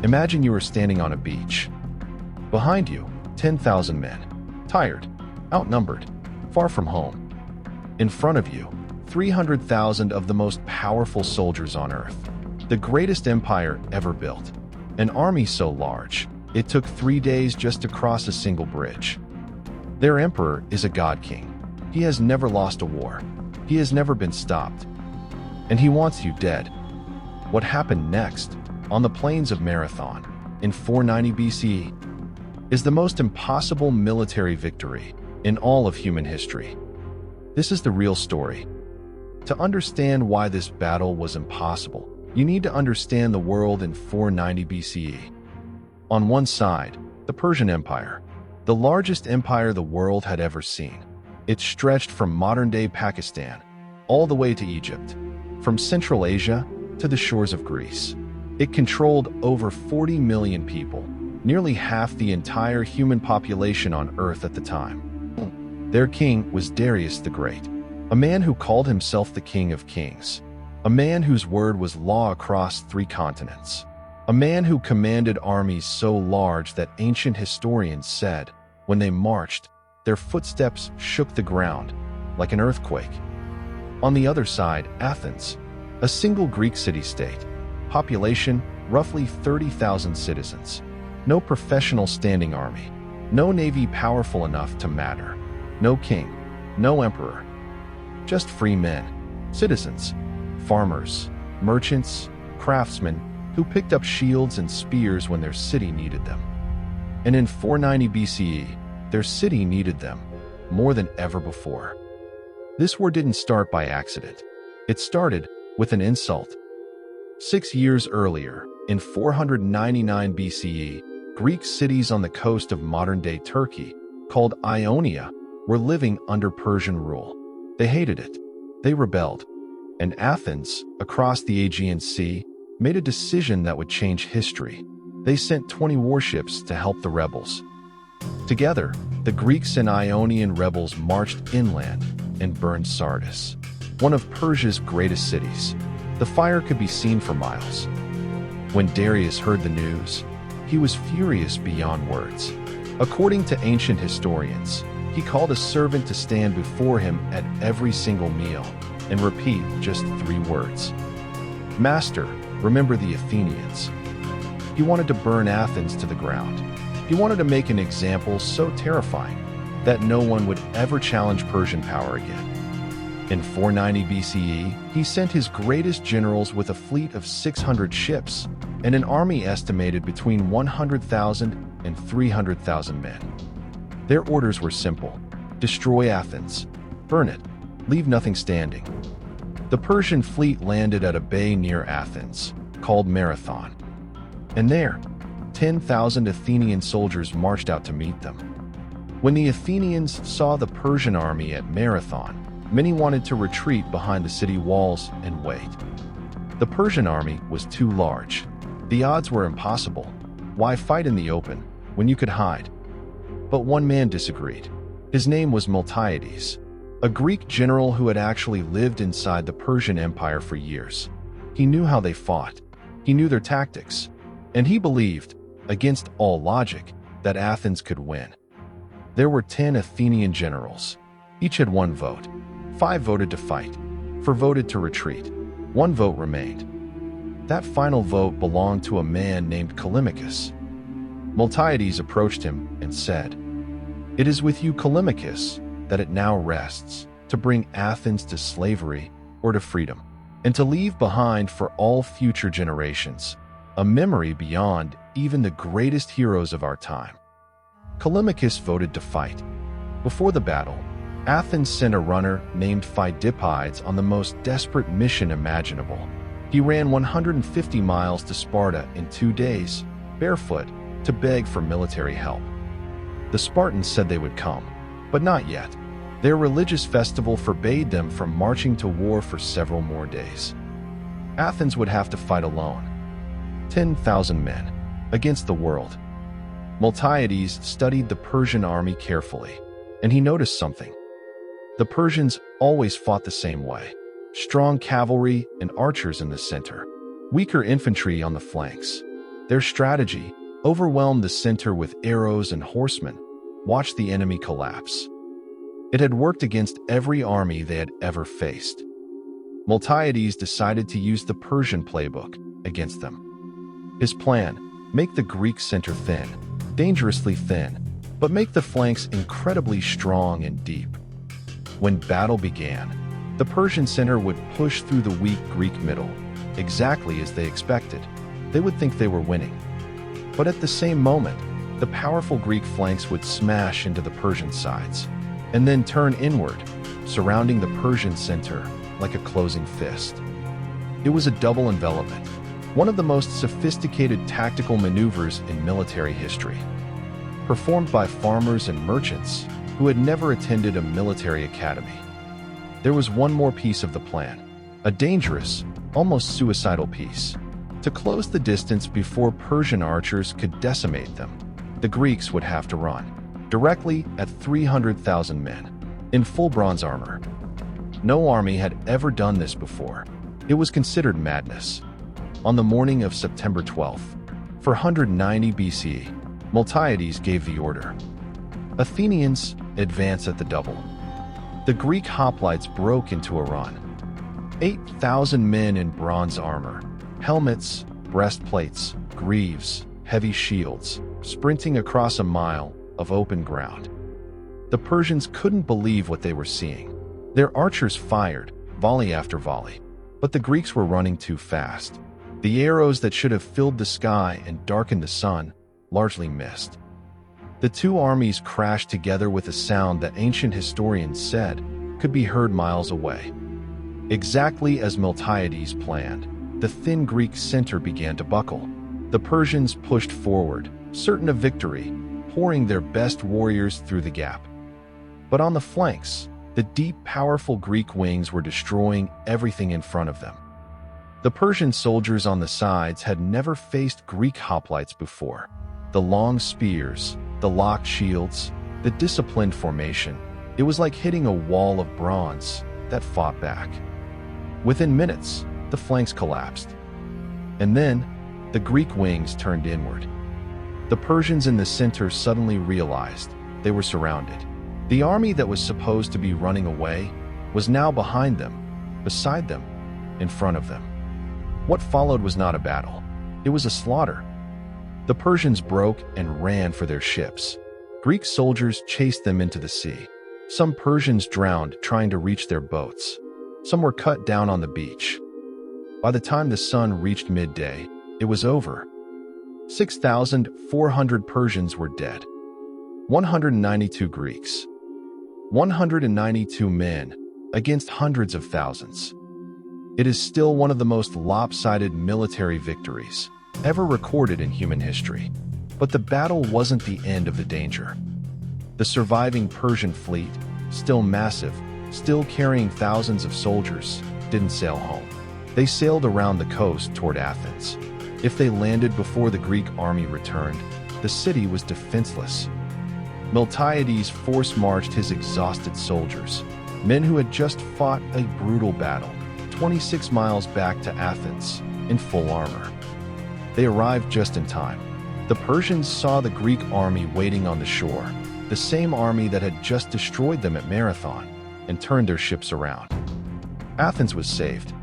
Imagine you are standing on a beach. Behind you, 10,000 men, tired, outnumbered, far from home. In front of you, 300,000 of the most powerful soldiers on earth. The greatest empire ever built. An army so large, it took 3 days just to cross a single bridge. Their emperor is a god king. He has never lost a war. He has never been stopped. And he wants you dead. What happened next, on the plains of Marathon, in 490 BCE, is the most impossible military victory in all of human history. This is the real story. To understand why this battle was impossible, you need to understand the world in 490 BCE. On one side, the Persian Empire, the largest empire the world had ever seen. It stretched from modern-day Pakistan all the way to Egypt, from Central Asia to the shores of Greece. It controlled over 40 million people, nearly half the entire human population on Earth at the time. Their king was Darius the Great, a man who called himself the King of Kings, a man whose word was law across 3 continents, a man who commanded armies so large that ancient historians said, when they marched, their footsteps shook the ground like an earthquake. On the other side, Athens, a single Greek city-state, population roughly 30,000 citizens, no professional standing army, no navy powerful enough to matter, no king, no emperor, just free men, citizens, farmers, merchants, craftsmen who picked up shields and spears when their city needed them. And in 490 BCE, their city needed them more than ever before. This war didn't start by accident. It started with an insult. 6 years earlier, in 499 BCE, Greek cities on the coast of modern-day Turkey, called Ionia, were living under Persian rule. They hated it. They rebelled. And Athens, across the Aegean Sea, made a decision that would change history. They sent 20 warships to help the rebels. Together, the Greeks and Ionian rebels marched inland and burned Sardis, one of Persia's greatest cities. The fire could be seen for miles. When Darius heard the news, he was furious beyond words. According to ancient historians, he called a servant to stand before him at every single meal and repeat just 3 words. "Master, remember the Athenians." He wanted to burn Athens to the ground. He wanted to make an example so terrifying that no one would ever challenge Persian power again. In 490 BCE, he sent his greatest generals with a fleet of 600 ships and an army estimated between 100,000 and 300,000 men. Their orders were simple: destroy Athens, burn it, leave nothing standing. The Persian fleet landed at a bay near Athens, called Marathon. And there, 10,000 Athenian soldiers marched out to meet them. When the Athenians saw the Persian army at Marathon, many wanted to retreat behind the city walls and wait. The Persian army was too large. The odds were impossible. Why fight in the open when you could hide? But one man disagreed. His name was Miltiades, a Greek general who had actually lived inside the Persian Empire for years. He knew how they fought. He knew their tactics. And he believed, against all logic, that Athens could win. There were 10 Athenian generals. Each had 1 vote. 5 voted to fight. 4 voted to retreat. 1 vote remained. That final vote belonged to a man named Callimachus. Miltiades approached him and said, "It is with you, Callimachus, that it now rests, to bring Athens to slavery or to freedom, and to leave behind for all future generations a memory beyond even the greatest heroes of our time." Callimachus voted to fight. Before the battle, Athens sent a runner named Phidippides on the most desperate mission imaginable. He ran 150 miles to Sparta in 2 days, barefoot, to beg for military help. The Spartans said they would come, but not yet. Their religious festival forbade them from marching to war for several more days. Athens would have to fight alone. 10,000 men, against the world. Miltiades studied the Persian army carefully, and he noticed something. The Persians always fought the same way: strong cavalry and archers in the center, weaker infantry on the flanks. Their strategy: overwhelm the center with arrows and horsemen, watch the enemy collapse. It had worked against every army they had ever faced. Miltiades decided to use the Persian playbook against them. His plan: make the Greek center thin, dangerously thin, but make the flanks incredibly strong and deep. When battle began, the Persian center would push through the weak Greek middle, exactly as they expected. They would think they were winning. But at the same moment, the powerful Greek flanks would smash into the Persian sides, and then turn inward, surrounding the Persian center like a closing fist. It was a double envelopment, one of the most sophisticated tactical maneuvers in military history, performed by farmers and merchants who had never attended a military academy. There was one more piece of the plan, a dangerous, almost suicidal piece. To close the distance before Persian archers could decimate them, the Greeks would have to run, directly at 300,000 men, in full bronze armor. No army had ever done this before. It was considered madness. On the morning of September 12th, 490 BCE, Miltiades gave the order. Athenians, advance at the double. The Greek hoplites broke into a run. 8,000 men in bronze armor, helmets, breastplates, greaves, heavy shields, sprinting across a mile of open ground. The Persians couldn't believe what they were seeing. Their archers fired, volley after volley, but the Greeks were running too fast. The arrows that should have filled the sky and darkened the sun largely missed. The two armies crashed together with a sound that ancient historians said could be heard miles away. Exactly as Miltiades planned, the thin Greek center began to buckle. The Persians pushed forward, certain of victory, pouring their best warriors through the gap. But on the flanks, the deep, powerful Greek wings were destroying everything in front of them. The Persian soldiers on the sides had never faced Greek hoplites before. The long spears, the locked shields, the disciplined formation. It was like hitting a wall of bronze that fought back. Within minutes, the flanks collapsed. And then, the Greek wings turned inward. The Persians in the center suddenly realized they were surrounded. The army that was supposed to be running away was now behind them, beside them, in front of them. What followed was not a battle. It was a slaughter. The Persians broke and ran for their ships. Greek soldiers chased them into the sea. Some Persians drowned trying to reach their boats. Some were cut down on the beach. By the time the sun reached midday, it was over. 6,400 Persians were dead. 192 Greeks. 192 men against hundreds of thousands. It is still one of the most lopsided military victories ever recorded in human history. But the battle wasn't the end of the danger. The surviving Persian fleet, still massive, still carrying thousands of soldiers, didn't sail home. They sailed around the coast toward Athens. If they landed before the Greek army returned, the city was defenseless. Miltiades force-marched his exhausted soldiers, men who had just fought a brutal battle, 26 miles back to Athens, in full armor. They arrived just in time. The Persians saw the Greek army waiting on the shore, the same army that had just destroyed them at Marathon, and turned their ships around. Athens was saved.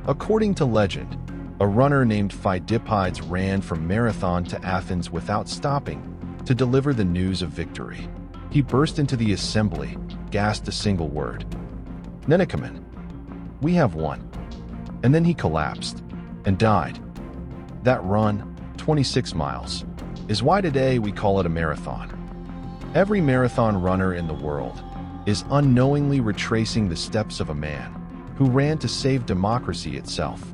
According to legend, a runner named Phidippides ran from Marathon to Athens without stopping to deliver the news of victory. He burst into the assembly, gasped a single word: "Nenechamen, we have won." And then he collapsed and died. That run, 26 miles, is why today we call it a marathon. Every marathon runner in the world is unknowingly retracing the steps of a man who ran to save democracy itself.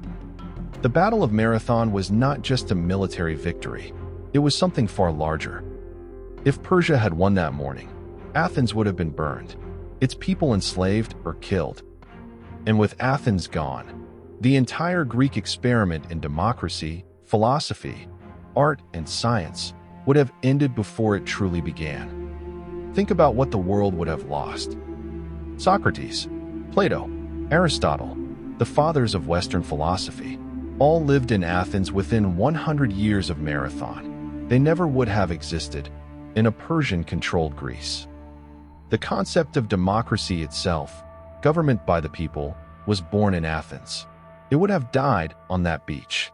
The Battle of Marathon was not just a military victory, it was something far larger. If Persia had won that morning, Athens would have been burned, its people enslaved or killed. And with Athens gone, the entire Greek experiment in democracy, philosophy, art, and science would have ended before it truly began. Think about what the world would have lost. Socrates, Plato, Aristotle, the fathers of Western philosophy. all lived in Athens within 100 years of Marathon. They never would have existed in a Persian-controlled Greece. The concept of democracy itself, government by the people, was born in Athens. It would have died on that beach.